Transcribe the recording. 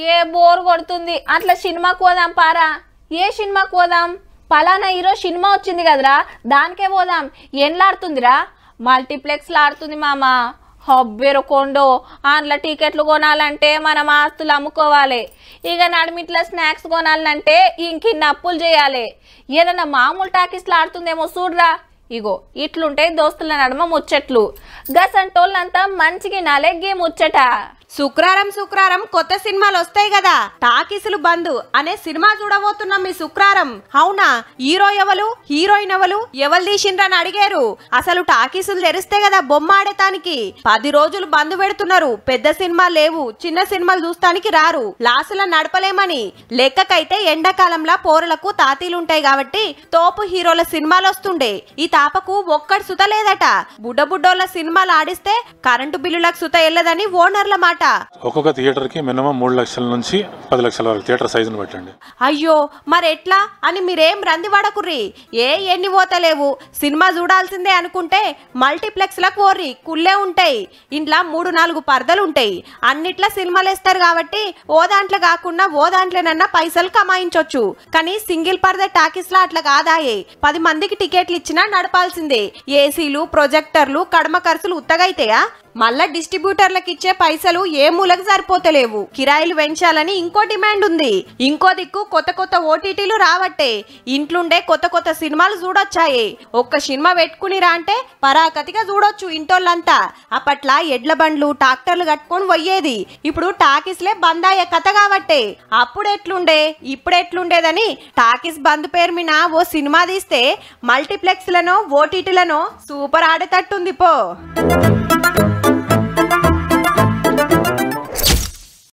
ఏ bore కొడుతుంది, అట్లా సినిమాకి పోదాం పారా. ఏ సినిమాకి పోదాం? పలానా హీరో సినిమా వచ్చింది కదరా, దానికే పోదాం. ఎన్లాడుతుందిరా? మల్టీప్లెక్స్లో ఆడుతుంది మామ. హబ్బెరకొండో అందులో టికెట్లు కొనాలంటే మనం ఆస్తులు అమ్ముకోవాలి. ఇక నడిమిట్ల స్నాక్స్ కొనాలంటే ఇంకిన్ని అప్పులు చేయాలి. ఏదన్నా మామూలు టాకీస్లో ఆడుతుందేమో చూడరా. ఇగో ఇట్లుంటే దోస్తుల నడుమ ముచ్చట్లు. గసంటోళ్ళంతా మంచిగా నలెగ్గే ముచ్చట. శుక్రారం కొత్త సినిమాలు వస్తాయి కదా, టాకీసులు బంద్ అనే సినిమా చూడబోతున్నాం ఈ శుక్రారం. అవునా, హీరో ఎవరు, హీరోయిన్ ఎవరు తీసిండ్రని అడిగారు. అసలు టాకీసులు తెరిస్తే కదా బొమ్మ ఆడటానికి. 10 రోజులు బంద్ పెడుతున్నారు. పెద్ద సినిమాలు లేవు, చిన్న సినిమాలు చూస్తానికి రారు. లాసుల నడపలేమని. లెక్కకైతే ఎండాకాలంలో పోరలకు తాతీలుంటాయి కాబట్టి తోపు హీరోల సినిమాలు వస్తుండే. ఈ తాపకు ఒక్కడి సుత లేదట. బుడ్డోళ్ళ సినిమాలు ఆడిస్తే కరెంటు బిల్లులకు సుత వెళ్ళదని ఓనర్ల మాట. ఒక్కొక్క థియేటర్ కి మినిమం 3 లక్షల నుంచి 10 లక్షల వరకు థియేటర్ సైజును పెట్టండి. అయ్యో మరి ఎట్లా అని మీరేం రంది పడకుర్రి. ఎన్ని పోతలేవు, సినిమా చూడాల్సిందే అనుకుంటే మల్టీప్లెక్స్ లకు పోర్రి, కుళ్ళే ఉంటాయి. ఇంట్లో 3-4 పరదలు ఉంటాయి. అన్నిట్లా సినిమాలు వేస్తారు కాబట్టి ఓ దాంట్లో కాకుండా ఓ దాంట్లోనన్నా పైసలు కమాయించవచ్చు. కానీ సింగిల్ పరద టాకీస్ లా అట్లా కాదాయే. 10 మందికి టికెట్లు ఇచ్చినా నడపాల్సిందే. ఏసీలు, ప్రొజెక్టర్లు, కడమ ఖర్చులు ఉత్తగైతాయా? మళ్ళా డిస్ట్రిబ్యూటర్లకు ఇచ్చే పైసలు ఏ మూలకు సరిపోతలేవు. కిరాయిలు పెంచాలని ఇంకో డిమాండ్ ఉంది. ఇంకో దిక్కు కొత్త ఓటీటీలు రావట్టే. ఇంట్లుండే కొత్త సినిమాలు చూడొచ్చాయి. ఒక్క సినిమా పెట్టుకునిరా అంటే పరాకతిగా చూడొచ్చు ఇంటోళ్ళంతా. అప్పట్లా ఎడ్ల బండ్లు, ట్రాక్టర్లు కట్టుకొని పోయేది. ఇప్పుడు టాకీస్లే బంద్ అయ్యే కథ కాబట్టే. అప్పుడు ఎట్లుండే, ఇప్పుడు ఎట్లుండేదని టాకీస్ బంద్ పేరు మీద ఓ సినిమా తీస్తే మల్టీప్లెక్స్లనో ఓటీటీలనో సూపర్ ఆడేటట్టుంది పో.